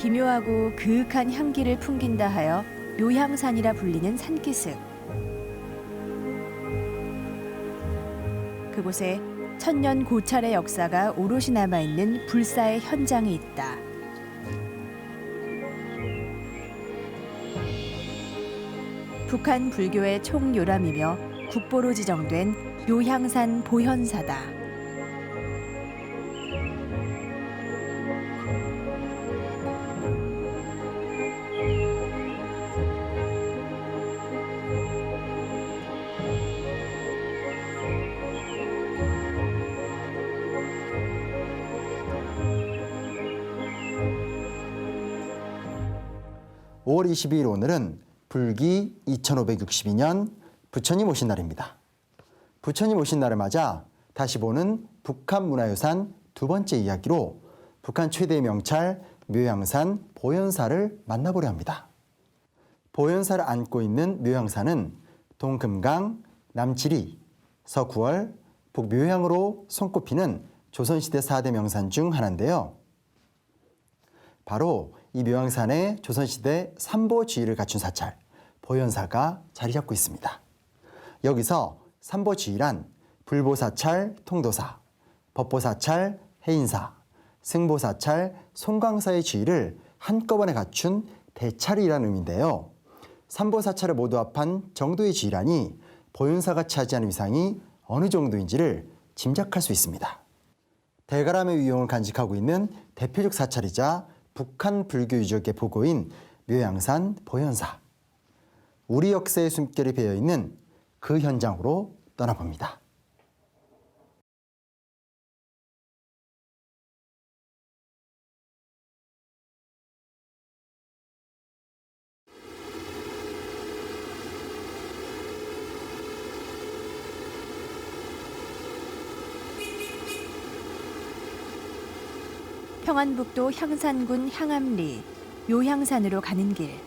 기묘하고 그윽한 향기를 풍긴다 하여 묘향산이라 불리는 산기슭. 그곳에 천년 고찰의 역사가 오롯이 남아있는 불사의 현장이 있다. 북한 불교의 총요람이며 국보로 지정된 묘향산 보현사다. (5월 22일) 오늘은 불기 2562년 부처님 오신 날입니다. 부처님 오신 날을 맞아 다시 보는 북한 문화유산 두 번째 이야기로 북한 최대의 명찰 묘향산 보현사를 만나보려 합니다. 보현사를 안고 있는 묘향산은 동금강, 남지리, 서구월, 북묘향으로 손꼽히는 조선시대 4대 명산 중 하나인데요. 바로 이 묘향산에 조선시대 삼보주의를 갖춘 사찰, 보현사가 자리 잡고 있습니다. 여기서 삼보주의란 불보사찰 통도사, 법보사찰 해인사, 승보사찰 송광사의 주의를 한꺼번에 갖춘 대찰이라는 의미인데요. 삼보사찰을 모두 합한 정도의 주의라니 보현사가 차지하는 위상이 어느 정도인지를 짐작할 수 있습니다. 대가람의 위용을 간직하고 있는 대표적 사찰이자 북한 불교 유적의 보고인 묘향산 보현사. 우리 역사의 숨결이 배어있는 그 현장으로 떠나봅니다. 평안북도 향산군 향암리 묘향산으로 가는 길.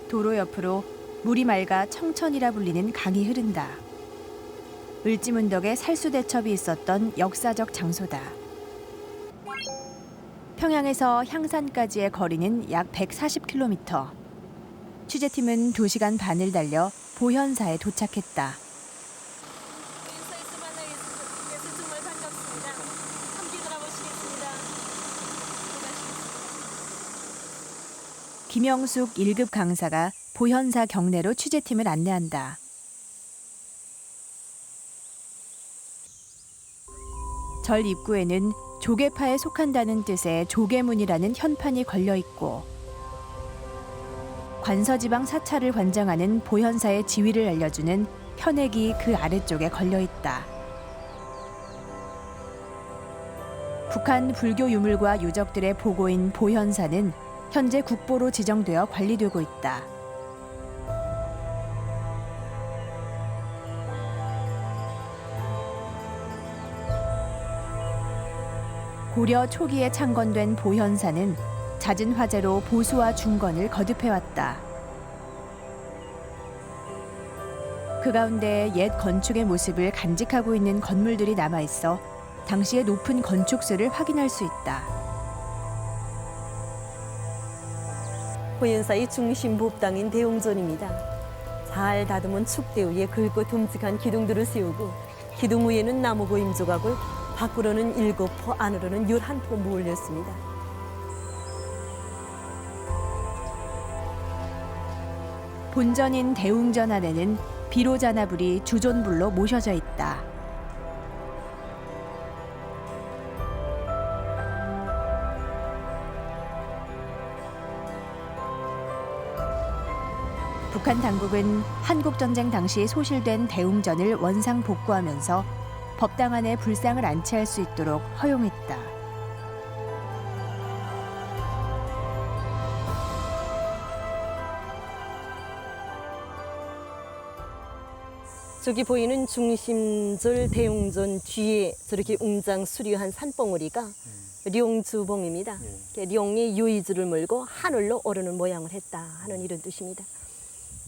도로 옆으로 물이 맑아 청천이라 불리는 강이 흐른다. 을지문덕에 살수대첩이 있었던 역사적 장소다. 평양에서 향산까지의 거리는 약 140km. 취재팀은 2시간 반을 달려 보현사에 도착했다. 김영숙 1급 강사가 보현사 경내로 취재팀을 안내한다. 절 입구에는 조계파에 속한다는 뜻의 조계문이라는 현판이 걸려 있고 관서지방 사찰을 관장하는 보현사의 지위를 알려주는 현액이 그 아래쪽에 걸려 있다. 북한 불교 유물과 유적들의 보고인 보현사는 현재 국보로 지정되어 관리되고 있다. 고려 초기에 창건된 보현사는 잦은 화재로 보수와 중건을 거듭해왔다. 그 가운데 옛 건축의 모습을 간직하고 있는 건물들이 남아있어 당시의 높은 건축수를 확인할 수 있다. 보현사의 중심 법당인 대웅전입니다. 잘 다듬은 축대 위에 굵고 듬직한 기둥들을 세우고 기둥 위에는 나무 고임 조각을 밖으로는 7포 안으로는 11포 모을렸습니다. 본전인 대웅전 안에는 비로자나불이 주존불로 모셔져 있다. 북한 당국은 한국전쟁 당시 소실된 대웅전을 원상 복구하면서 법당 안에 불상을 안치할 수 있도록 허용했다. 저기 보이는 중심절 대웅전 뒤에 저렇게 웅장 수려한 산봉우리가 룡주봉입니다. 룡이 유이주를 몰고 하늘로 오르는 모양을 했다 하는 이런 뜻입니다.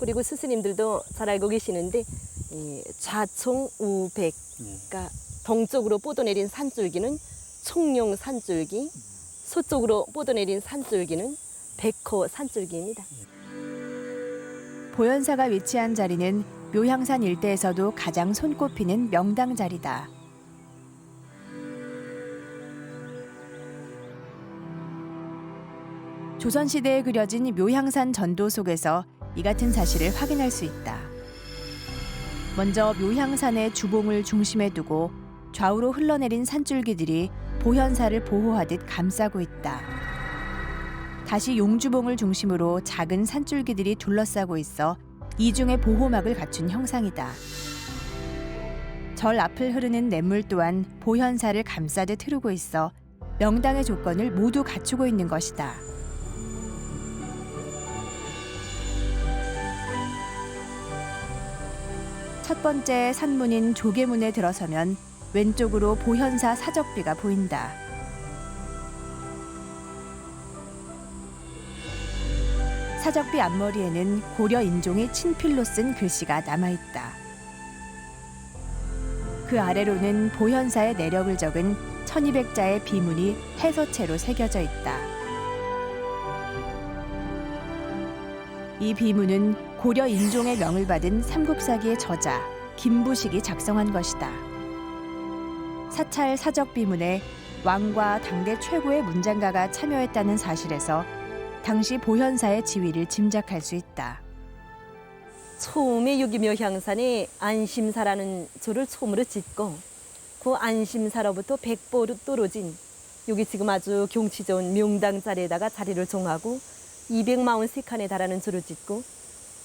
그리고 스스님들도 잘 알고 계시는데 이 좌총 우백, 그러니까 동쪽으로 뻗어내린 산줄기는 청룡 산줄기, 서쪽으로 뻗어내린 산줄기는 백호 산줄기입니다. 보현사가 위치한 자리는 묘향산 일대에서도 가장 손꼽히는 명당 자리다. 조선시대에 그려진 묘향산 전도 속에서 이 같은 사실을 확인할 수 있다. 먼저 묘향산의 주봉을 중심에 두고 좌우로 흘러내린 산줄기들이 보현사를 보호하듯 감싸고 있다. 다시 용주봉을 중심으로 작은 산줄기들이 둘러싸고 있어 이중의 보호막을 갖춘 형상이다. 절 앞을 흐르는 냇물 또한 보현사를 감싸듯 흐르고 있어 명당의 조건을 모두 갖추고 있는 것이다. 첫 번째 산문인 조계문에 들어서면 왼쪽으로 보현사 사적비가 보인다. 사적비 앞머리에는 고려 인종이 친필로 쓴 글씨가 남아있다. 그 아래로는 보현사의 내력을 적은 1200자의 비문이 해서체로 새겨져 있다. 이 비문은 고려 인종의 명을 받은 삼국사기의 저자 김부식이 작성한 것이다. 사찰 사적 비문에 왕과 당대 최고의 문장가가 참여했다는 사실에서 당시 보현사의 지위를 짐작할 수 있다. 처음에 여기 묘향산에 안심사라는 절을 처음으로 짓고 그 안심사로부터 백보로 떨어진 여기 지금 아주 경치 좋은 명당 자리에다가 자리를 정하고 243칸에 달하는 절을 짓고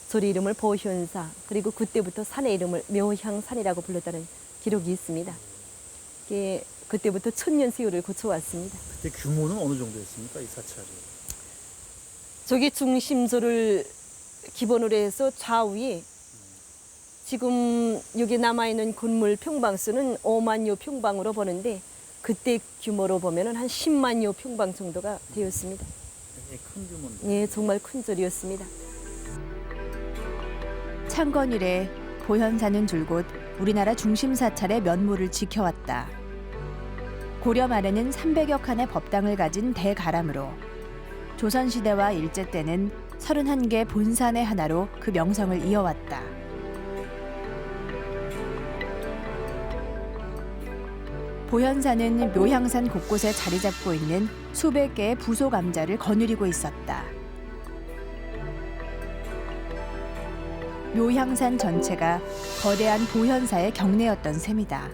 절 이름을 보현사, 그리고 그때부터 산의 이름을 묘향산이라고 불렀다는 기록이 있습니다. 이게 그때부터 1000년 세월을 거쳐왔습니다. 그때 규모는 어느 정도였습니까, 이 사찰이? 저기 중심절을 기본으로 해서 좌우에 지금 여기 남아있는 건물 평방수는 5만여 평방으로 보는데 그때 규모로 보면 한 10만여 평방 정도가 되었습니다. 굉장히 큰 규모인데. 예, 정말 큰 절이었습니다. 창건 이래 보현사는 줄곧 우리나라 중심 사찰의 면모를 지켜왔다. 고려 말에는 300여 칸의 법당을 가진 대가람으로 조선시대와 일제 때는 31개 본산의 하나로 그 명성을 이어왔다. 보현사는 묘향산 곳곳에 자리 잡고 있는 수백 개의 부속 암자를 거느리고 있었다. 묘향산 전체가 거대한 보현사의 경내였던 셈이다.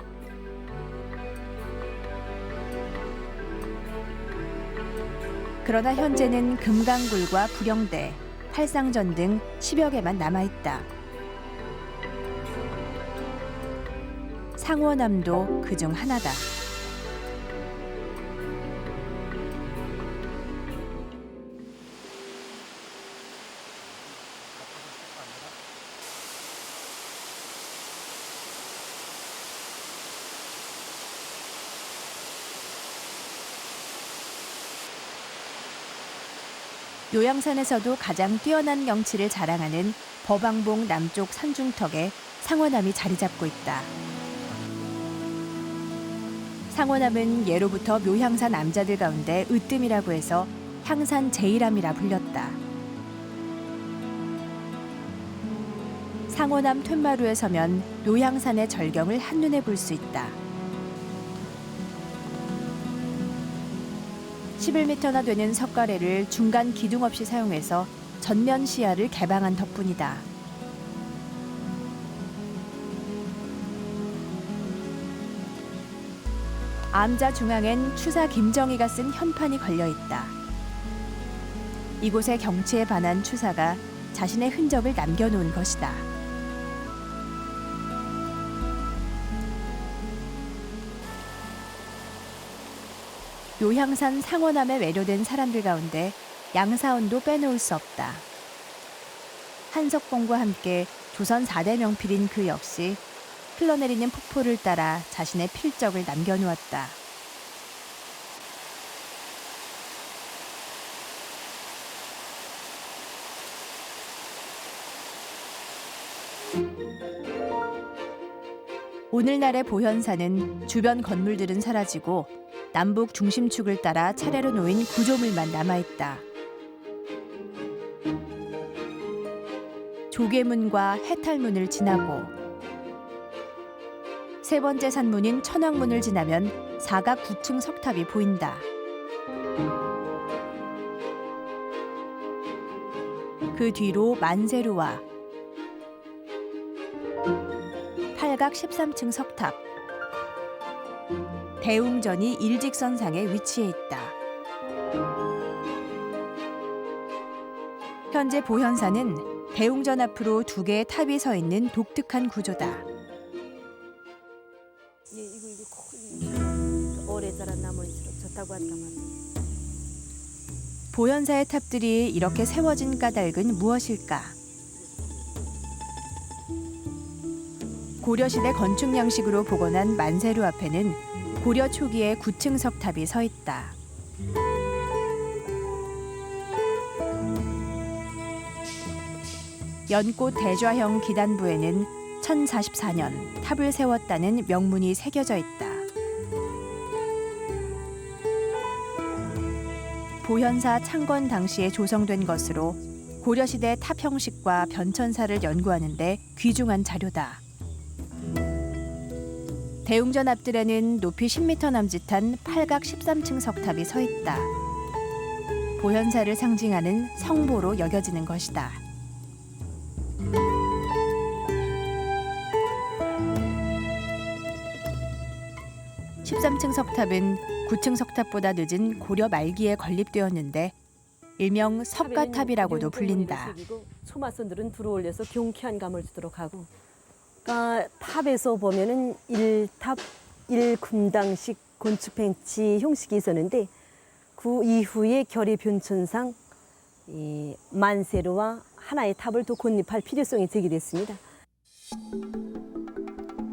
그러나 현재는 금강굴과 부령대, 팔상전 등 10여 개만 남아있다. 상원암도 그중 하나다. 요양산에서도 가장 뛰어난 경치를 자랑하는 법왕봉 남쪽 산중턱에 상원암이 자리 잡고 있다. 상원암은 예로부터 묘향산 암자들 가운데 으뜸이라고 해서 향산 제일암이라 불렸다. 상원암 툇마루에 서면 묘향산의 절경을 한눈에 볼 수 있다. 11m나 되는 석가래를 중간 기둥 없이 사용해서 전면 시야를 개방한 덕분이다. 암자 중앙엔 추사 김정희가 쓴 현판이 걸려 있다. 이곳의 경치에 반한 추사가 자신의 흔적을 남겨놓은 것이다. 요향산 상원암에 매료된 사람들 가운데 양사원도 빼놓을 수 없다. 한석봉과 함께 조선 4대 명필인 그 역시 흘러내리는 폭포를 따라 자신의 필적을 남겨놓았다. 오늘날의 보현사는 주변 건물들은 사라지고 남북 중심축을 따라 차례로 놓인 구조물만 남아있다. 조계문과 해탈문을 지나고 세 번째 산문인 천왕문을 지나면 사각 9층 석탑이 보인다. 그 뒤로 만세루와 팔각 13층 석탑, 대웅전이 일직선상에 위치해 있다. 현재 보현사는 대웅전 앞으로 2개의 탑이 서 있는 독특한 구조다. 이거 오래 자란 나무일수록 좋다고 하니까 말이야. 보현사의 탑들이 이렇게 세워진 까닭은 무엇일까? 고려시대 건축 양식으로 복원한 만세루 앞에는 고려 초기의 9층 석탑이 서 있다. 연꽃 대좌형 기단부에는 1044년 탑을 세웠다는 명문이 새겨져 있다. 보현사 창건 당시에 조성된 것으로 고려시대 탑 형식과 변천사를 연구하는 데 귀중한 자료다. 대웅전 앞뜰에는 높이 10m 남짓한 팔각 13층 석탑이 서 있다. 보현사를 상징하는 성보로 여겨지는 것이다. (13층) 석탑은 9층 석탑보다 늦은 고려 말기에 건립되었는데 일명 석가탑이라고도 불린다. 초마선들은 들어올려서 경쾌한 감을 주도록 하고, 그러니까 탑에서 보면은 1탑 1금당식 건축 벤치 형식이 있었는데 그 이후에 결의 변천상 이 만세루와 하나의 탑을 더 건립할 필요성이 제기됐습니다.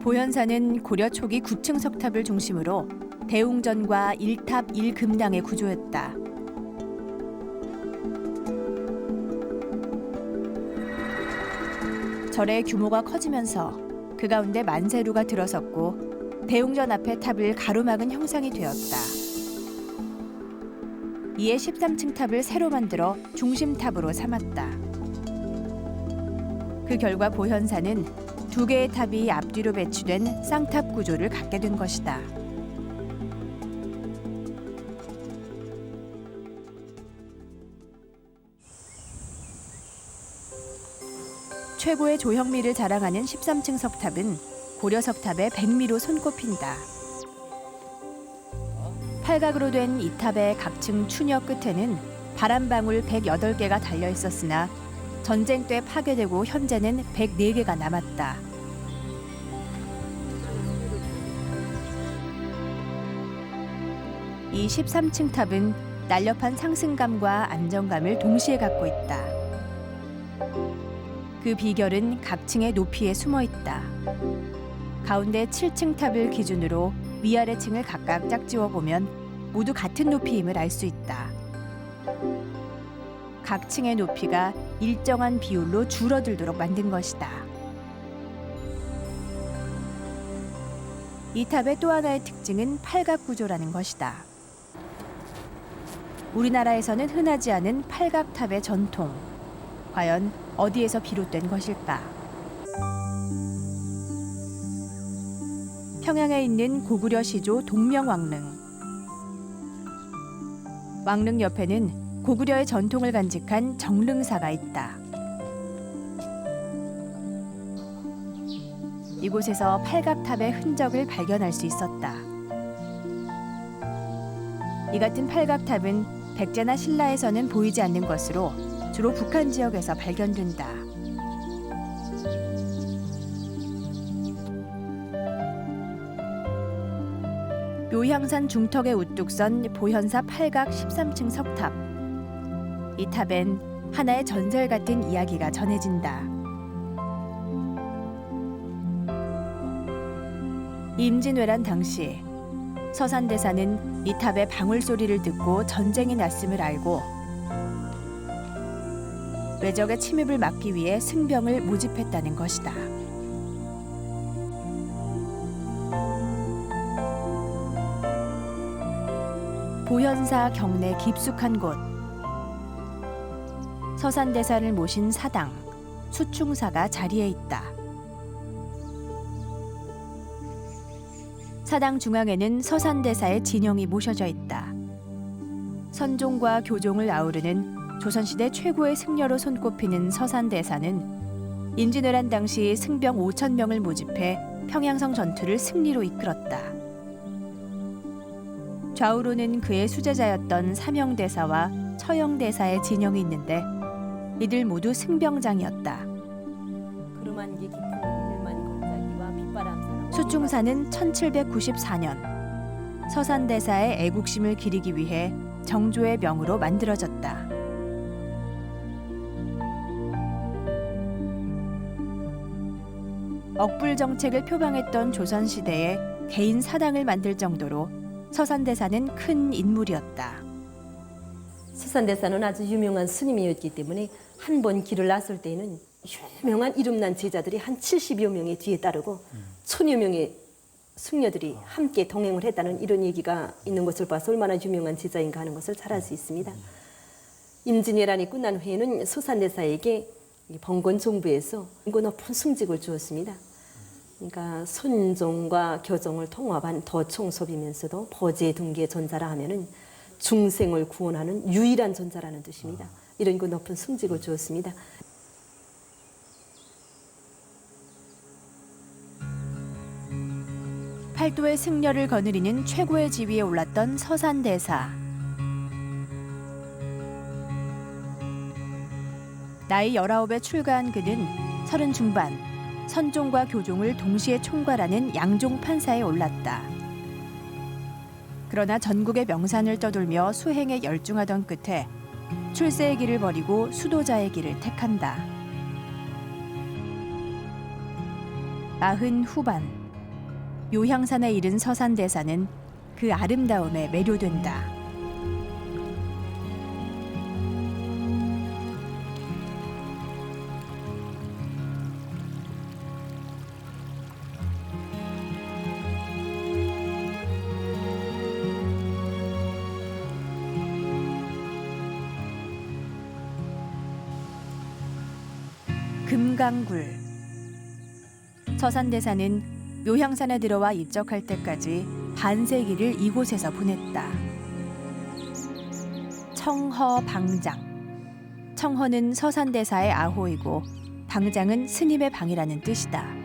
보현사는 고려 초기 9층 석탑을 중심으로 대웅전과 1탑 1금당의 구조였다. 절의 규모가 커지면서 그 가운데 만세루가 들어섰고 대웅전 앞의 탑을 가로막은 형상이 되었다. 이에 13층 탑을 새로 만들어 중심탑으로 삼았다. 그 결과 보현사는 2개의 탑이 앞뒤로 배치된 쌍탑 구조를 갖게 된 것이다. 최고의 조형미를 자랑하는 13층 석탑은 고려 석탑의 백미로 손꼽힌다. 팔각으로 된 이 탑의 각층 추녀 끝에는 바람방울 108개가 달려 있었으나 전쟁 때 파괴되고 현재는 104개가 남았다. 이 13층 탑은 날렵한 상승감과 안정감을 동시에 갖고 있다. 그 비결은 각층의 높이에 숨어 있다. 가운데 7층 탑을 기준으로 위아래 층을 각각 짝지어 보면 모두 같은 높이임을 알 수 있다. 각 층의 높이가 일정한 비율로 줄어들도록 만든 것이다. 이 탑의 또 하나의 특징은 팔각 구조라는 것이다. 우리나라에서는 흔하지 않은 팔각탑의 전통. 과연 어디에서 비롯된 것일까? 평양에 있는 고구려 시조 동명왕릉. 왕릉 옆에는 고구려의 전통을 간직한 정릉사가 있다. 이곳에서 팔각탑의 흔적을 발견할 수 있었다. 이 같은 팔각탑은 백제나 신라에서는 보이지 않는 것으로 주로 북한 지역에서 발견된다. 묘향산 중턱에 우뚝 선 보현사 팔각 13층 석탑. 이 탑엔 하나의 전설 같은 이야기가 전해진다. 임진왜란 당시 서산대사는 이 탑의 방울 소리를 듣고 전쟁이 났음을 알고 외적의 침입을 막기 위해 승병을 모집했다는 것이다. 보현사 경내 깊숙한 곳. 서산대사를 모신 사당, 수충사가 자리에 있다. 사당 중앙에는 서산대사의 진영이 모셔져 있다. 선종과 교종을 아우르는 조선시대 최고의 승려로 손꼽히는 서산대사는 임진왜란 당시 승병 5,000명을 모집해 평양성 전투를 승리로 이끌었다. 좌우로는 그의 수제자였던 사명대사와 처영대사의 진영이 있는데 이들 모두 승병장이었다. 그루만기 깊은 일만 골짜기와 빗바람 수충사는 1794년 서산대사의 애국심을 기리기 위해 정조의 명으로 만들어졌다. 억불 정책을 표방했던 조선시대에 개인 사당을 만들 정도로 서산대사는 큰 인물이었다. 서산대사는 아주 유명한 스님이었기 때문에 한 번 길을 나설 때에는 유명한 이름난 제자들이 한 70여 명의 뒤에 따르고 1,000여 명의 승려들이 함께 동행을 했다는 이런 얘기가 있는 것을 봐서 얼마나 유명한 제자인가 하는 것을 잘 알 수 있습니다. 임진왜란이 끝난 후에는 서산대사에게 번건 정부에서 높은 승직을 주었습니다. 그러니까 선종과 교종을 통합한 더총섭이면서도 버제 등계 전자라 하면은 중생을 구원하는 유일한 전자라는 뜻입니다. 이런 높은 승직을 주었습니다. 팔도의 승려를 거느리는 최고의 지위에 올랐던 서산대사. 나이 19에 출가한 그는 30 중반 선종과 교종을 동시에 총괄하는 양종 판사에 올랐다. 그러나 전국의 명산을 떠돌며 수행에 열중하던 끝에 출세의 길을 버리고 수도자의 길을 택한다. 40 후반 요향산에 이른 서산대사는 그 아름다움에 매료된다. 금강굴. 서산대사는 묘향산에 들어와 입적할 때까지 반세기를 이곳에서 보냈다. 청허 방장. 청허는 서산대사의 아호이고 방장은 스님의 방이라는 뜻이다.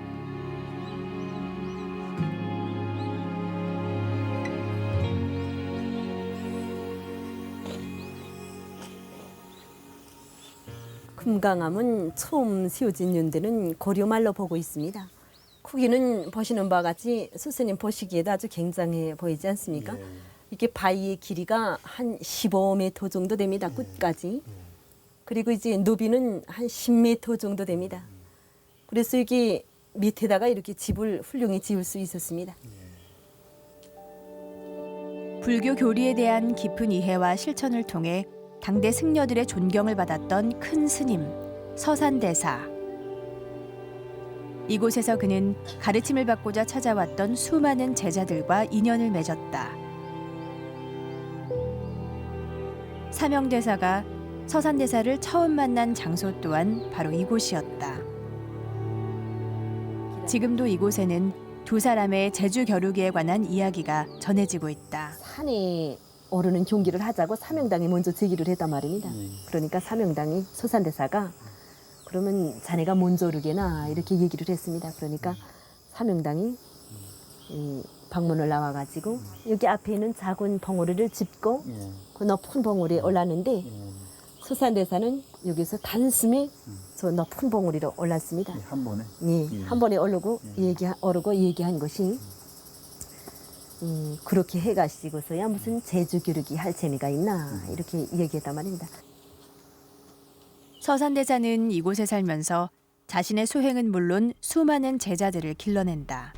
금강암은 처음 세워진 연대는 고려말로 보고 있습니다. 크기는 보시는 바와 같이 스님 보시기에도 아주 굉장해 보이지 않습니까? 예. 이게 바위의 길이가 한 15m 정도 됩니다. 끝까지. 그리고 이제 너비는 한 10m 정도 됩니다. 그래서 이게 밑에다가 이렇게 집을 훌륭히 지을 수 있었습니다. 불교 교리에 대한 깊은 이해와 실천을 통해 당대 승려들의 존경을 받았던 큰 스님 서산대사. 이곳에서 그는 가르침을 받고자 찾아왔던 수많은 제자들과 인연을 맺었다. 사명대사가 서산대사를 처음 만난 장소 또한 바로 이곳이었다. 지금도 이곳에는 두 사람의 제주 겨루기에 관한 이야기가 전해지고 있다. 산에 오르는 경기를 하자고 사명당이 먼저 제기를 했단 말입니다. 그러니까 사명당이 서산대사가 그러면 자네가 먼저 오르게나 이렇게 얘기를 했습니다. 그러니까 사명당이 방문을 나와가지고 여기 앞에 있는 작은 벙어리를 짚고 그 높은 벙어리에 올랐는데 서산대사는 여기서 단숨에 저 높은 벙어리로 올랐습니다. 한 번에. 예, 한 번에 오르고 얘기한 것이 그렇게 해가시고서야 무슨 제주 교류기 할 재미가 있나 이렇게 얘기했단 말입니다. 서산대사는 이곳에 살면서 자신의 수행은 물론 수많은 제자들을 길러낸다.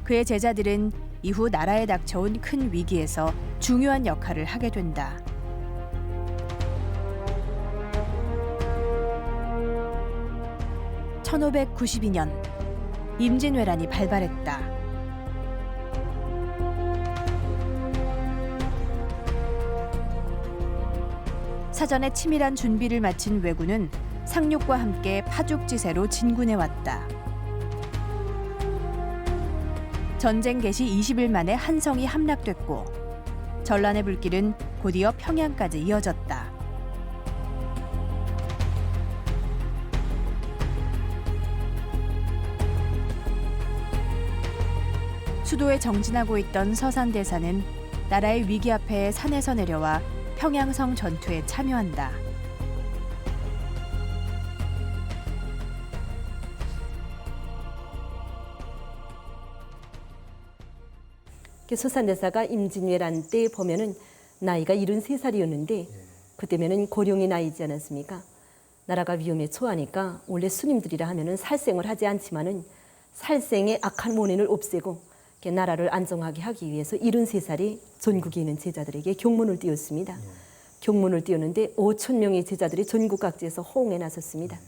그의 제자들은 이후 나라에 닥쳐온 큰 위기에서 중요한 역할을 하게 된다. (1592년) 임진왜란이 발발했다. 사전에 치밀한 준비를 마친 왜군은 상륙과 함께 파죽지세로 진군해 왔다. 전쟁 개시 20일 만에 한성이 함락됐고 전란의 불길은 곧이어 평양까지 이어졌다. 수도에 정진하고 있던 서산대사는 나라의 위기 앞에 산에서 내려와 평양성 전투에 참여한다. 서산대사가 임진왜란 때 보면은 나이가 73살이었는데 그때면은 고령의 나이지 않았습니까? 나라가 위험에 처하니까 원래 스님들이라 하면은 살생을 하지 않지만은 살생의 악한 원인을 없애고 나라를 안정하게 하기 위해서 73살이 전국에 있는 제자들에게 경문을 띄웠습니다. 경문을 띄웠는데 5천 명의 제자들이 전국 각지에서 호응에 나섰습니다.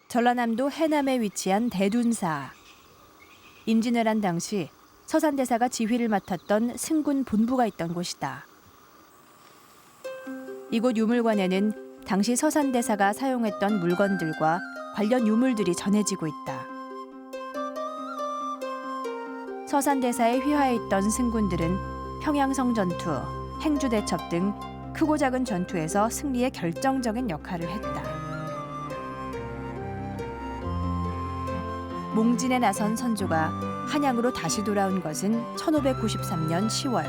전라남도 해남에 위치한 대둔사. 임진왜란 당시 서산대사가 지휘를 맡았던 승군 본부가 있던 곳이다. 이곳 유물관에는 당시 서산대사가 사용했던 물건들과 관련 유물들이 전해지고 있다. 서산대사의 휘하에 있던 승군들은 평양성 전투, 행주대첩 등 크고 작은 전투에서 승리에 결정적인 역할을 했다. 몽진에 나선 선조가 한양으로 다시 돌아온 것은 1593년 10월.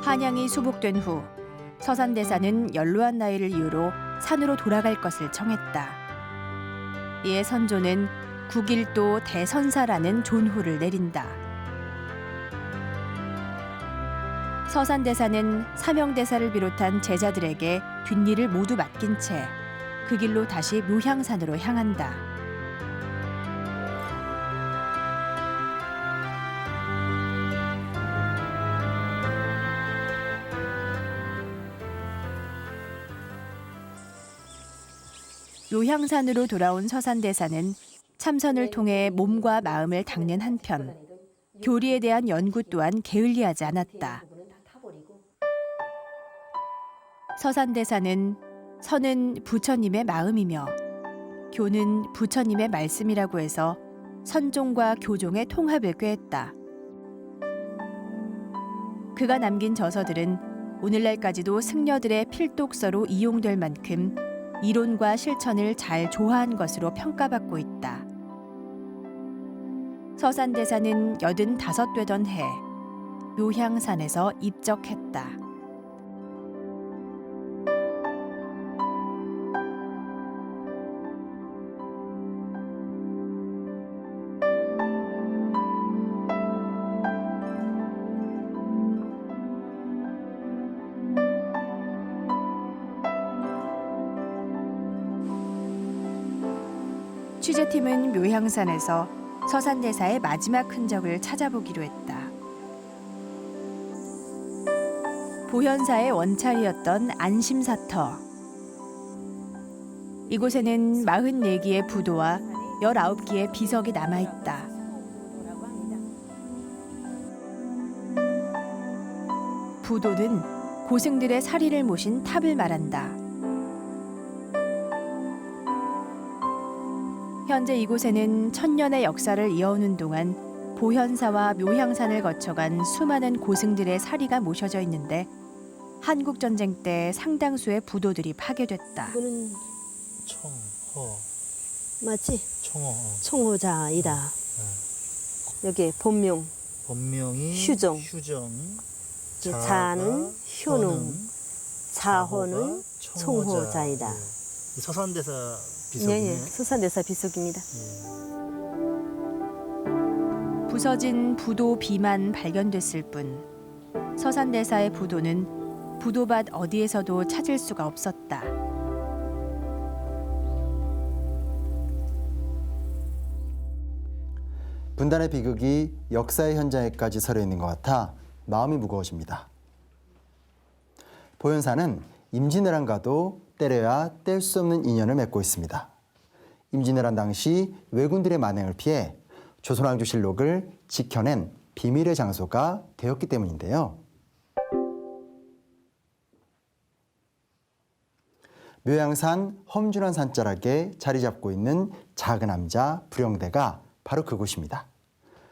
한양이 수복된 후 서산대사는 연로한 나이를 이유로 산으로 돌아갈 것을 청했다. 이에 선조는 국일도 대선사라는 존호를 내린다. 서산대사는 사명대사를 비롯한 제자들에게 뒷일을 모두 맡긴 채 그 길로 다시 묘향산으로 향한다. 묘향산으로 돌아온 서산대사는 참선을 통해 몸과 마음을 닦는 한편 교리에 대한 연구 또한 게을리하지 않았다. 서산대사는 선은 부처님의 마음이며 교는 부처님의 말씀이라고 해서 선종과 교종의 통합을 꾀했다. 그가 남긴 저서들은 오늘날까지도 승려들의 필독서로 이용될 만큼 이론과 실천을 잘 조화한 것으로 평가받고 있다. 서산대사는 85 되던 해 묘향산에서 입적했다. 취재팀은 묘향산에서 서산대사의 마지막 흔적을 찾아보기로 했다. 보현사의 원찰이었던 안심사터. 이곳에는 44기의 부도와 19기의 비석이 남아있다. 부도는 고승들의 사리를 모신 탑을 말한다. 현재 이곳에는 천년의 역사를 이어오는 동안 보현사와 묘향산을 거쳐간 수많은 고승들의 사리가 모셔져 있는데 한국전쟁 때 상당수의 부도들이 파괴됐다. 이거는 청호. 맞지? 청호. 청호자이다. 여기 본명, 본명이 휴정. 자가, 자는 효능, 자호는 자호가 청호자이다. 이 서산대사 비석이네. 네, 서산대사 비석입니다. 부서진 부도 비만 발견됐을 뿐 서산대사의 부도는 부도밭 어디에서도 찾을 수가 없었다. 분단의 비극이 역사의 현장에까지 서려 있는 것 같아 마음이 무거워집니다. 보현사는 임진왜란과도 때려야 뗄 수 없는 인연을 맺고 있습니다. 임진왜란 당시 왜군들의 만행을 피해 조선왕조실록을 지켜낸 비밀의 장소가 되었기 때문인데요. 묘양산 험준한 산자락에 자리 잡고 있는 작은 암자 불영대가 바로 그곳입니다.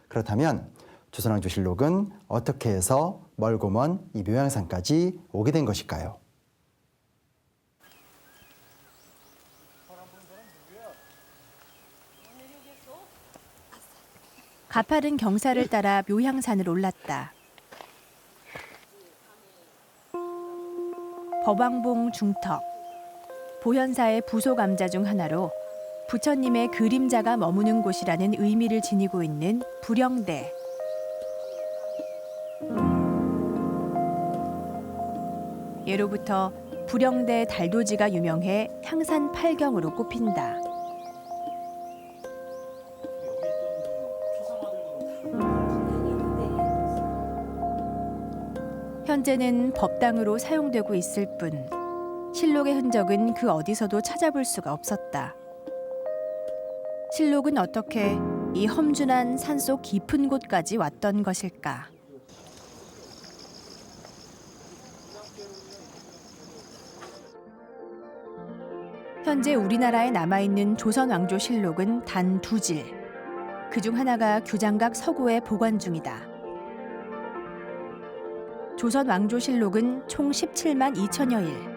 그렇다면 조선왕조실록은 어떻게 해서 멀고 먼 이 묘양산까지 오게 된 것일까요? 가파른 경사를 따라 묘향산을 올랐다. 법왕봉 중턱, 보현사의 부속 암자 중 하나로 부처님의 그림자가 머무는 곳이라는 의미를 지니고 있는 불영대. 예로부터 불영대 달도지가 유명해 향산 8경으로 꼽힌다. 현재는 법당으로 사용되고 있을 뿐 실록의 흔적은 그 어디서도 찾아볼 수가 없었다. 실록은 어떻게 이 험준한 산속 깊은 곳까지 왔던 것일까? 현재 우리나라에 남아있는 조선왕조실록은 단 2질. 그중 하나가 규장각 서구에 보관 중이다. 조선왕조실록은 총 17만 2천여 일.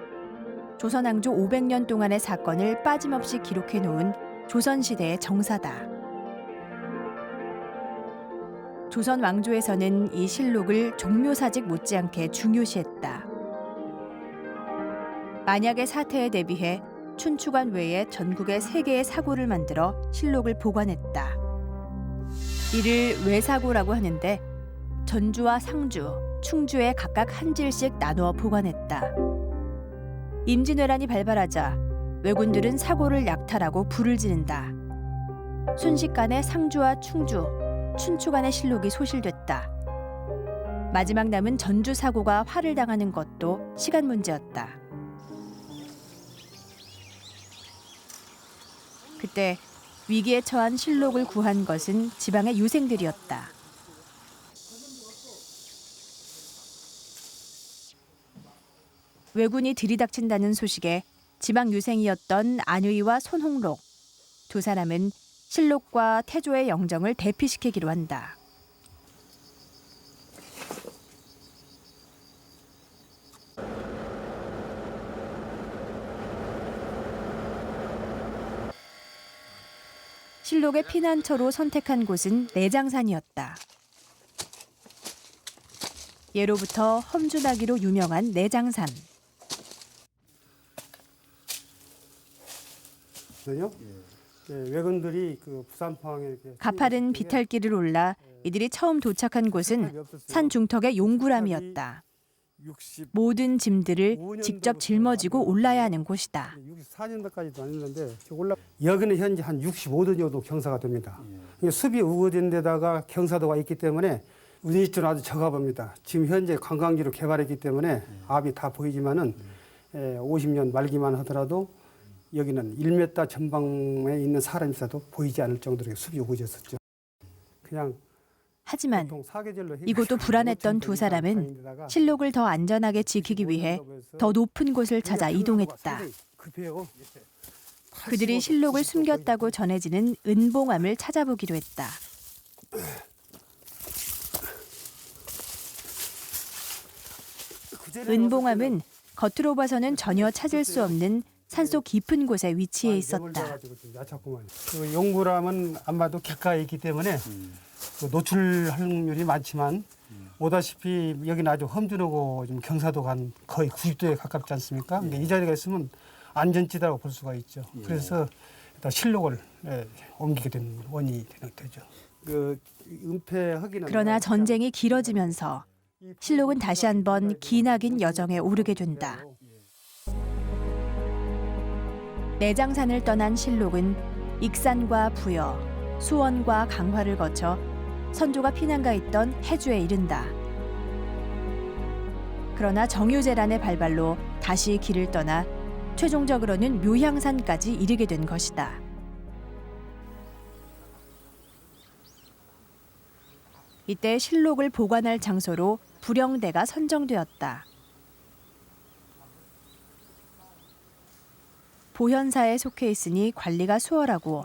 조선왕조 500년 동안의 사건을 빠짐없이 기록해 놓은 조선시대의 정사다. 조선왕조에서는 이 실록을 종묘사직 못지않게 중요시했다. 만약의 사태에 대비해 춘추관 외에 전국에 3개의 사고를 만들어 실록을 보관했다. 이를 외사고라고 하는데 전주와 상주, 충주에 각각 한 질씩 나누어 보관했다. 임진왜란이 발발하자 왜군들은 사고를 약탈하고 불을 지른다. 순식간에 상주와 충주, 춘추관의 실록이 소실됐다. 마지막 남은 전주 사고가 화를 당하는 것도 시간 문제였다. 그때 위기에 처한 실록을 구한 것은 지방의 유생들이었다. 왜군이 들이닥친다는 소식에 지방 유생이었던 안의와 손홍록 두 사람은 실록과 태조의 영정을 대피시키기로 한다. 실록의 피난처로 선택한 곳은 내장산이었다. 예로부터 험준하기로 유명한 내장산. 왜군들이 그 부산포항에 이렇게 가파른 비탈길을 올라 이들이 처음 도착한 곳은 산 중턱의 용구람이었다. 모든 짐들을 직접 짊어지고 올라야 하는 곳이다. 64년도까지도 아니었는데 여기는 현재 한 65도 정도 경사가 됩니다. 숲이 우거진 데다가 경사도가 있기 때문에 운이치는 아주 적어 봅니다. 지금 현재 관광지로 개발했기 때문에 앞이 다 보이지만은 50년 말기만 하더라도 여기는 1m 전방에 있는 사람이 있어도 보이지 않을 정도로 숲이 우거졌었죠. 그냥 하지만 이곳도 불안했던 두 사람은 실록을 더 안전하게 지키기 위해 더 높은 곳을 찾아 이동했다. 그들이 실록을 숨겼다고 전해지는 은봉암을 찾아보기로 했다. 은봉암은 겉으로 봐서는 전혀 찾을 수 없는 산속 깊은 곳에 위치해 있었다. 그 용구람은 아마도 객가에 있기 때문에 노출 확률이 많지만 보다시피 여기는 아주 험준하고 좀 경사도가 한 거의 90도에 가깝지 않습니까? 근데 이 자리가 있으면 안전지대라고 볼 수가 있죠. 그래서 일단 실록을 옮기게 된 원인이 되죠. 그 그러나 전쟁이 길어지면서 실록은 다시 한번 기나긴 여정에 오르게 된다. 내장산을 떠난 실록은 익산과 부여, 수원과 강화를 거쳐 선조가 피난가 있던 해주에 이른다. 그러나 정유재란의 발발로 다시 길을 떠나 최종적으로는 묘향산까지 이르게 된 것이다. 이때 실록을 보관할 장소로 부령대가 선정되었다. 보현사에 속해 있으니 관리가 수월하고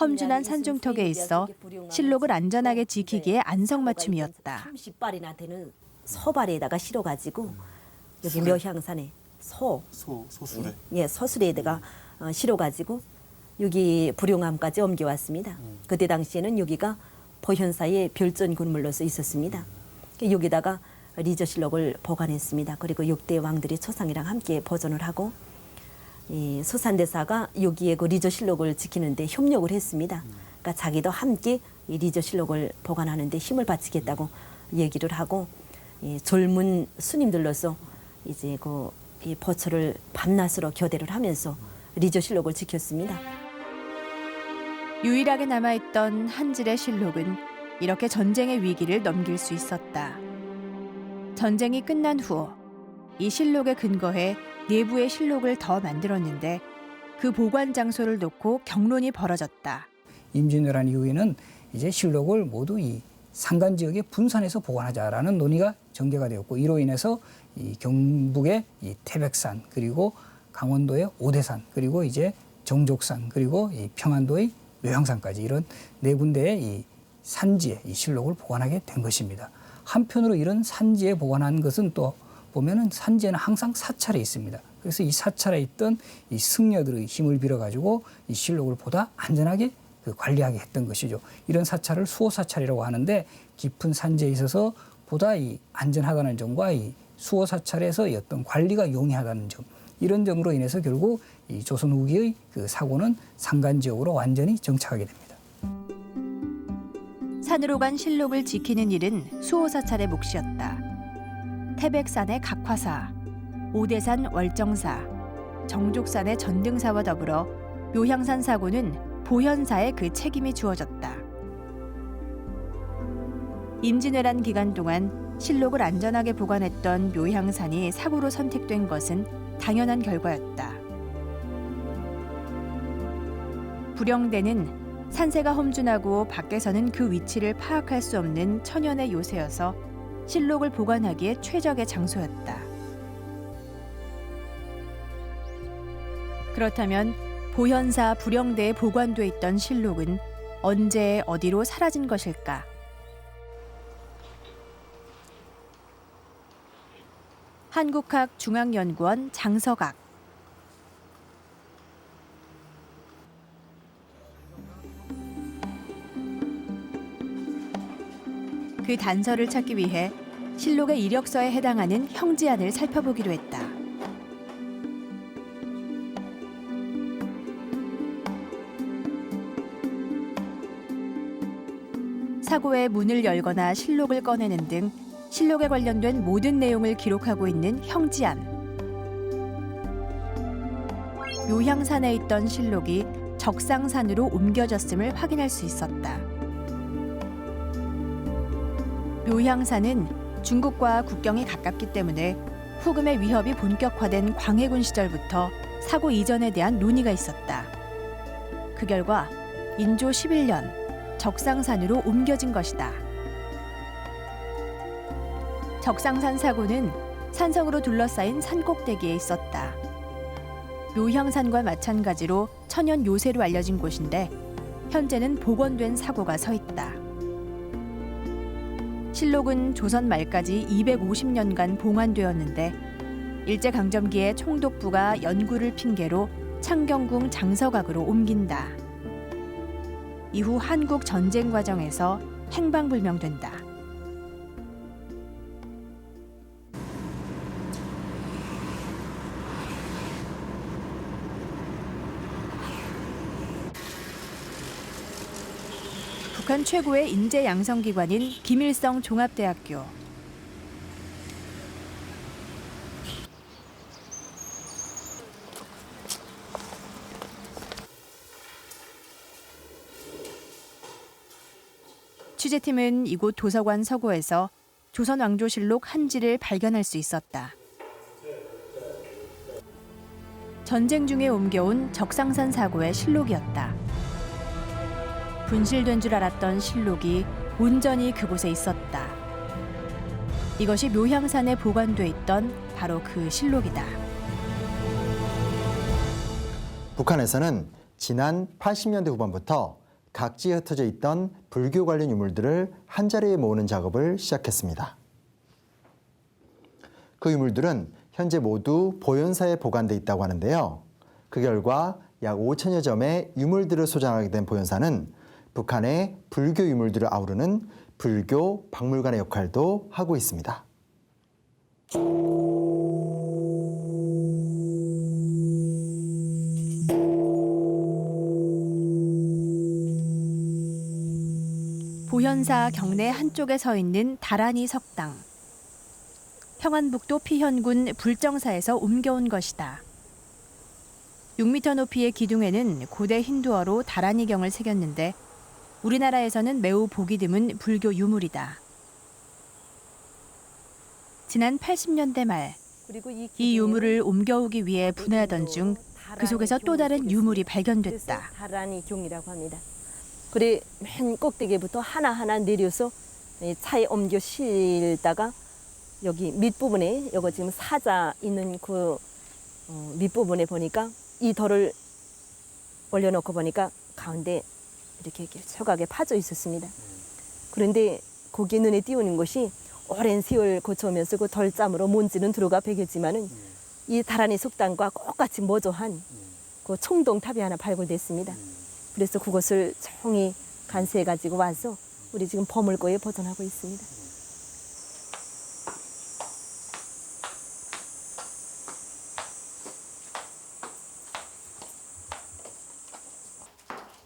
험준한 산중턱에 있어 실록을 안전하게 지키기에 안성맞춤이었다. 30발이나 되는 서발에다가 실어가지고 여기 묘향산에 소술에. 예, 서술에다가 실어가지고 여기 불용암까지 옮겨왔습니다. 그때 당시에는 여기가 보현사의 별전 군물로서 있었습니다. 여기다가 리저실록을 보관했습니다. 그리고 6대 왕들의 초상이랑 함께 보존을 하고 이 소산대사가 여기에 그 리저실록을 지키는데 협력을 했습니다. 그러니까 자기도 함께 이 리저실록을 보관하는데 힘을 바치겠다고 얘기를 하고 이 젊은 스님들로서 이제 이 보초를 밤낮으로 교대를 하면서 리저실록을 지켰습니다. 유일하게 남아있던 한질의 실록은 이렇게 전쟁의 위기를 넘길 수 있었다. 전쟁이 끝난 후 이 실록에 근거해 내부의 실록을 더 만들었는데 그 보관 장소를 놓고 경론이 벌어졌다. 임진왜란 이후에는 이제 실록을 모두 이 산간 지역에 분산해서 보관하자라는 논의가 전개가 되었고 이로 인해서 이 경북의 이 태백산 그리고 강원도의 오대산 그리고 이제 정족산 그리고 이 평안도의 묘향산까지 이런 네 군데의 이 산지에 이 실록을 보관하게 된 것입니다. 한편으로 이런 산지에 보관한 것은 또 보면은 산지에는 항상 사찰에 있습니다. 그래서 이 사찰에 있던 이 승려들의 힘을 빌어가지고 이 실록을 보다 안전하게 관리하게 했던 것이죠. 이런 사찰을 수호사찰이라고 하는데 깊은 산지에 있어서 보다 이 안전하다는 점과 이 수호사찰에서 어떤 관리가 용이하다는 점 이런 점으로 인해서 결국 이 조선 후기의 그 사고는 산간 지역으로 완전히 정착하게 됩니다. 산으로 간 실록을 지키는 일은 수호사찰의 몫이었다. 태백산의 각화사, 오대산 월정사, 정족산의 전등사와 더불어 묘향산 사고는 보현사에 그 책임이 주어졌다. 임진왜란 기간 동안 실록을 안전하게 보관했던 묘향산이 사고로 선택된 것은 당연한 결과였다. 부령대는 산세가 험준하고 밖에서는 그 위치를 파악할 수 없는 천연의 요새여서 실록을 보관하기에 최적의 장소였다. 그렇다면 보현사 부령대에 보관돼 있던 실록은 언제 어디로 사라진 것일까? 한국학중앙연구원 장서각. 그 단서를 찾기 위해 실록의 이력서에 해당하는 형지안을 살펴보기로 했다. 사고의 문을 열거나 실록을 꺼내는 등 실록에 관련된 모든 내용을 기록하고 있는 형지안. 묘향산에 있던 실록이 적상산으로 옮겨졌음을 확인할 수 있었다. 묘향산은 중국과 국경이 가깝기 때문에 후금의 위협이 본격화된 광해군 시절부터 사고 이전에 대한 논의가 있었다. 그 결과 인조 11년 적상산으로 옮겨진 것이다. 적상산 사고는 산성으로 둘러싸인 산꼭대기에 있었다. 묘향산과 마찬가지로 천연 요새로 알려진 곳인데 현재는 복원된 사고가 서 있다. 실록은 조선 말까지 250년간 봉안되었는데 일제강점기에 총독부가 연구를 핑계로 창경궁 장서각으로 옮긴다. 이후 한국 전쟁 과정에서 행방불명된다. 북한 최고의 인재 양성기관인 김일성 종합대학교. 취재팀은 이곳 도서관 서고에서 조선 왕조실록 한지를 발견할 수 있었다. 전쟁 중에 옮겨온 적상산 사고의 실록이었다. 분실된 줄 알았던 실록이 온전히 그곳에 있었다. 이것이 묘향산에 보관돼 있던 바로 그 실록이다. 북한에서는 지난 80년대 후반부터 각지에 흩어져 있던 불교 관련 유물들을 한자리에 모으는 작업을 시작했습니다. 그 유물들은 현재 모두 보현사에 보관돼 있다고 하는데요. 그 결과 약 5천여 점의 유물들을 소장하게 된 보현사는 북한의 불교 유물들을 아우르는 불교 박물관의 역할도 하고 있습니다. 보현사 경내 한쪽에 서 있는 다란이 석당. 평안북도 피현군 불정사에서 옮겨온 것이다. 6m 높이의 기둥에는 고대 힌두어로 다란이경을 새겼는데 우리나라에서는 매우 보기 드문 불교 유물이다. 지난 80년대 말 그리고 이 유물을 옮겨오기 위해 분해하던 중 그 속에서 또 다른 유물이 발견됐다. 다란이 경이라고 합니다. 그래 맨 꼭대기부터 하나하나 내려서 차에 옮겨 실다가 여기 밑부분에 이거 지금 사자 있는 그 밑부분에 보니까 이 돌을 올려놓고 보니까 가운데 이렇게 소각에 파져 있었습니다. 그런데 거기 눈에 띄우는 것이 오랜 세월 거쳐오면서 그 덜짬으로 먼지는 들어가 배겼지만은 이 다란이 석당과 똑같이 모조한 그 청동탑이 하나 발굴됐습니다. 그래서 그것을 총히 간수해 가지고 와서 우리 지금 보물고에 보존하고 있습니다.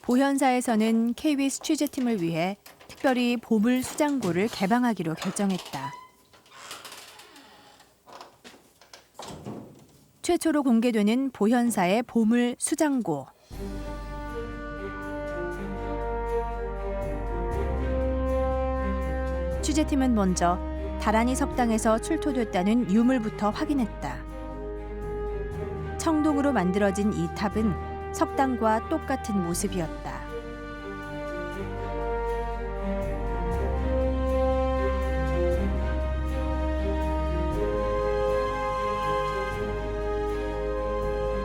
보현사에서는 KBS 취재팀을 위해 특별히 보물 수장고를 개방하기로 결정했다. 최초로 공개되는 보현사의 보물 수장고. 취재팀은 먼저 다란이 석당에서 출토됐다는 유물부터 확인했다. 청동으로 만들어진 이 탑은 석당과 똑같은 모습이었다.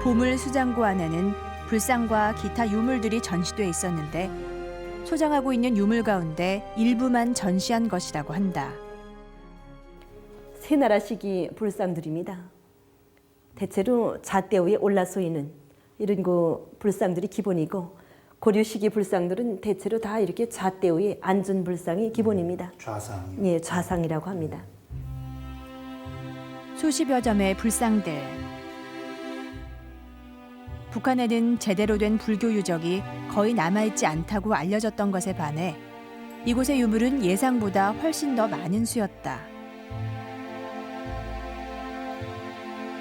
보물 수장고 안에는 불상과 기타 유물들이 전시돼 있었는데 소장하고 있는 유물 가운데 일부만 전시한 것이라고 한다. 새나라 시기 불상들입니다. 대체로 잣대 위에 올라서 있는 이런 그 불상들이 기본이고 고려 시기 불상들은 대체로 다 이렇게 잣대 위에 앉은 불상이 기본입니다. 좌상. 예, 좌상이라고 합니다. 수십여 점의 불상들. 북한에는 제대로 된 불교 유적이 거의 남아있지 않다고 알려졌던 것에 반해 이곳의 유물은 예상보다 훨씬 더 많은 수였다.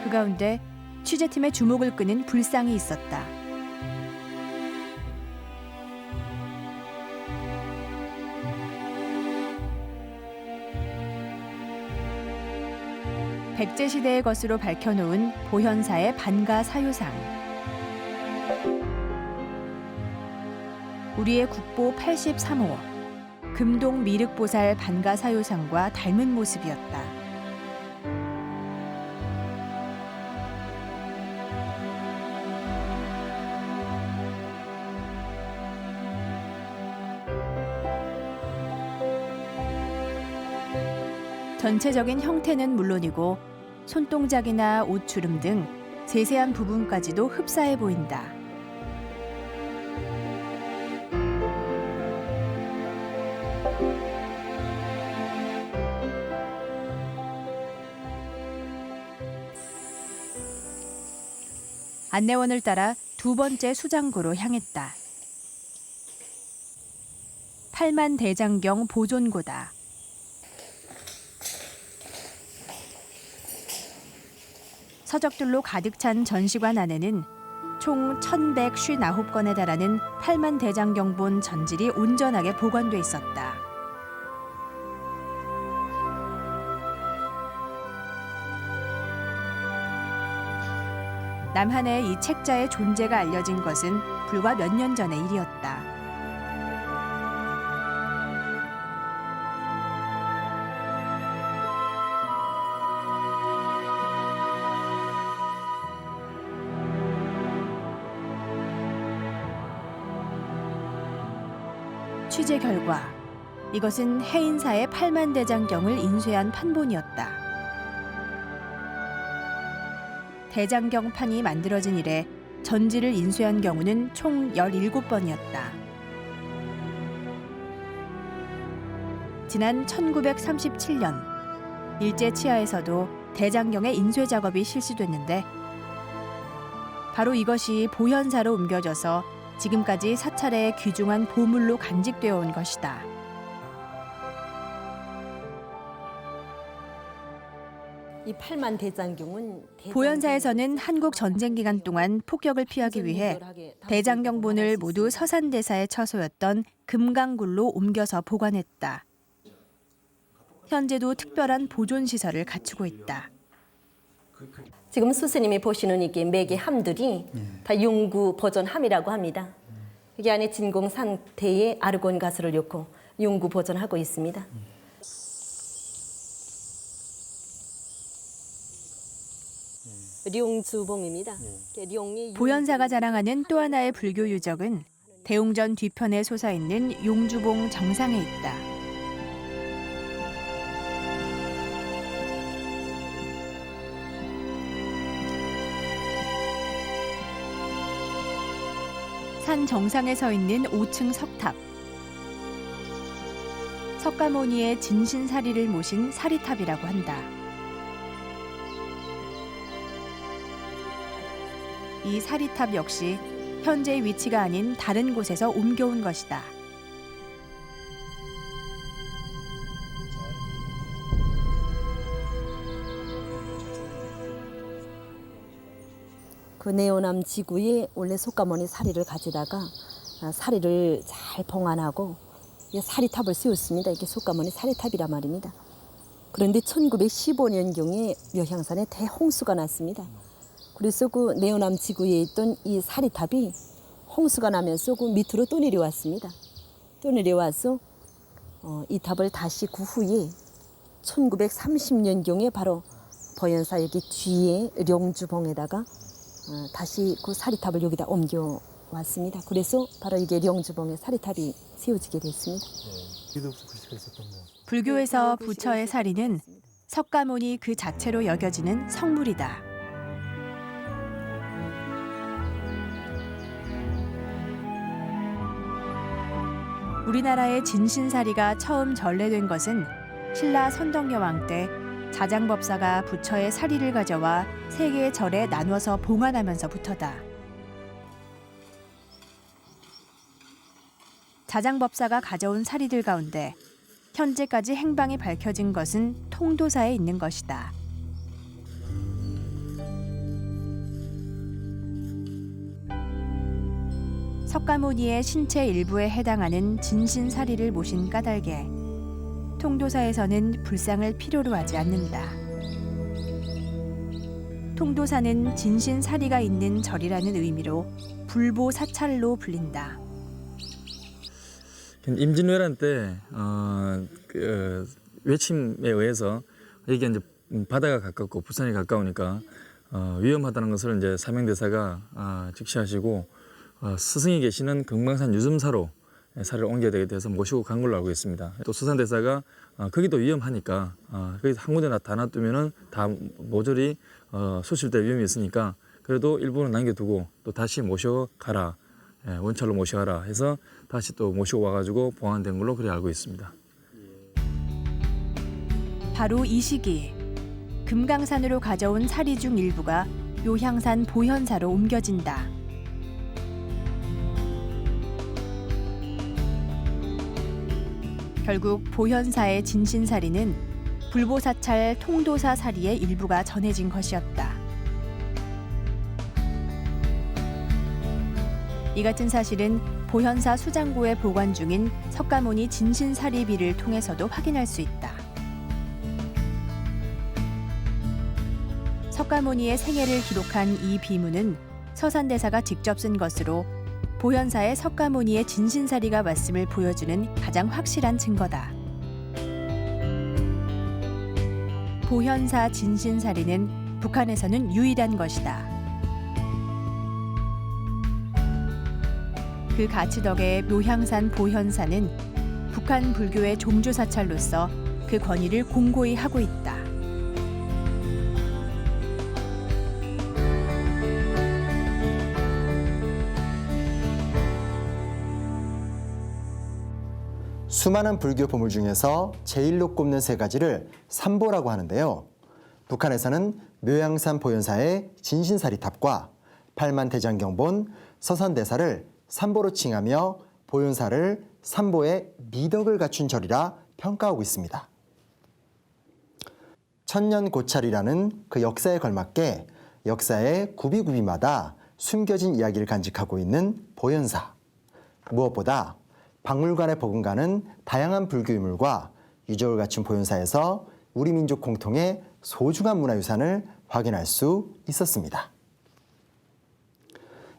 그 가운데 취재팀의 주목을 끄는 불상이 있었다. 백제 시대의 것으로 밝혀놓은 보현사의 반가 사유상. 우리의 국보 83호 금동 미륵보살 반가 사유상과 닮은 모습이었다. 전체적인 형태는 물론이고 손동작이나 옷주름 등 세세한 부분까지도 흡사해 보인다. 안내원을 따라 두 번째 수장고로 향했다. 팔만대장경 보존고다. 서적들로 가득 찬 전시관 안에는 총 1159건에 달하는 팔만대장경본 전질이 온전하게 보관돼 있었다. 남한에 이 책자의 존재가 알려진 것은 불과 몇 년 전의 일이었다. 취재 결과 이것은 해인사의 8만 대장경을 인쇄한 판본이었다. 대장경판이 만들어진 이래 전지를 인쇄한 경우는 총 17번이었다. 지난 1937년 일제 치하에서도 대장경의 인쇄 작업이 실시됐는데 바로 이것이 보현사로 옮겨져서 지금까지 사찰의 귀중한 보물로 간직되어 온 것이다. 이 8만 대장경은 보현사에서는 한국 전쟁 기간 동안 폭격을 피하기 위해 대장경본을 모두 서산대사의 처소였던 금강굴로 옮겨서 보관했다. 현재도 특별한 보존 시설을 갖추고 있다. 지금 스스님이 보시는 이게 매개 함들이 다 용구 보존함이라고 합니다. 여기 안에 진공 상태의 아르곤 가스를 넣고 용구 보존하고 있습니다. 룡주봉입니다. 보현사가 자랑하는 또 하나의 불교 유적은 대웅전 뒤편에 솟아있는 용주봉 정상에 있다. 산 정상에 서 있는 5층 석탑. 석가모니의 진신사리를 모신 사리탑이라고 한다. 이 사리탑 역시 현재 위치가 아닌 다른 곳에서 옮겨온 것이다. 그 내오남 지구에 원래 석가모니 사리를 가지다가 사리를 잘 봉안하고 사리탑을 세웠습니다. 이게 석가모니 사리탑이란 말입니다. 그런데 1915년경에 묘향산에 대홍수가 났습니다. 그래서 그 내오남 지구에 있던 이 사리탑이 홍수가 나면서 그 밑으로 또 내려왔습니다. 또 내려와서 이 탑을 다시 그 후에 1930년경에 바로 보현사 여기 뒤에 령주봉에다가 다시 그 사리탑을 여기다 옮겨왔습니다. 그래서 바로 이게 령주봉에 사리탑이 세워지게 됐습니다. 불교에서 부처의 사리는 석가모니 그 자체로 여겨지는 성물이다. 우리나라의 진신사리가 처음 전래된 것은 신라 선덕여왕 때 자장법사가 부처의 사리를 가져와 세 개의 절에 나눠서 봉안하면서부터다. 자장법사가 가져온 사리들 가운데 현재까지 행방이 밝혀진 것은 통도사에 있는 것이다. 석가모니의 신체 일부에 해당하는 진신사리를 모신 까닭에 통도사에서는 불상을 필요로 하지 않는다. 통도사는 진신사리가 있는 절이라는 의미로 불보사찰로 불린다. 임진왜란 때 외침에 의해서 이게 이제 바다가 가깝고 부산이 가까우니까 위험하다는 것을 이제 사명대사가 직시하시고 스승이 계시는 금강산 유즘사로 사를 옮겨야 되게 돼서 모시고 간 걸로 알고 있습니다. 또 수산대사가 거기도 위험하니까 거기 한 군데 다 놔두면은 다 모조리 소실될 위험이 있으니까 그래도 일부는 남겨두고 또 다시 모셔가라, 원찰로 모셔가라 해서 다시 또 모시고 와가지고 봉안된 걸로 그래 알고 있습니다. 바로 이 시기 금강산으로 가져온 사리 중 일부가 묘향산 보현사로 옮겨진다. 결국 보현사의 진신사리는 불보사찰 통도사 사리의 일부가 전해진 것이었다. 이 같은 사실은 보현사 수장고에 보관 중인 석가모니 진신사리비를 통해서도 확인할 수 있다. 석가모니의 생애를 기록한 이 비문은 서산대사가 직접 쓴 것으로 보현사에 석가모니의 진신사리가 왔음을 보여주는 가장 확실한 증거다. 보현사 진신사리는 북한에서는 유일한 것이다. 그 가치 덕에 묘향산 보현사는 북한 불교의 종주 사찰로서 그 권위를 공고히 하고 있다. 수많은 불교 보물 중에서 제일로 꼽는 세 가지를 삼보라고 하는데요. 북한에서는 묘향산 보현사의 진신사리탑과 팔만대장경본 서산대사를 삼보로 칭하며 보현사를 삼보의 미덕을 갖춘 절이라 평가하고 있습니다. 천년고찰이라는 그 역사에 걸맞게 역사의 구비구비마다 숨겨진 이야기를 간직하고 있는 보현사. 무엇보다 박물관에 버금가는 다양한 불교 유물과 유적을 갖춘 보현사에서 우리 민족 공통의 소중한 문화유산을 확인할 수 있었습니다.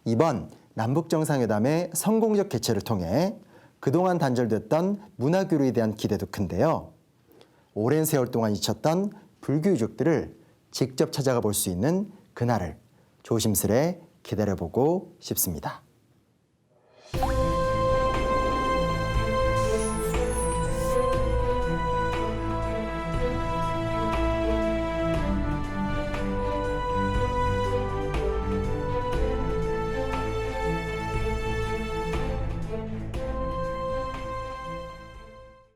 이번 남북정상회담의 성공적 개최를 통해 그동안 단절됐던 문화교류에 대한 기대도 큰데요. 오랜 세월 동안 잊혔던 불교 유적들을 직접 찾아가 볼 수 있는 그날을 조심스레 기다려보고 싶습니다.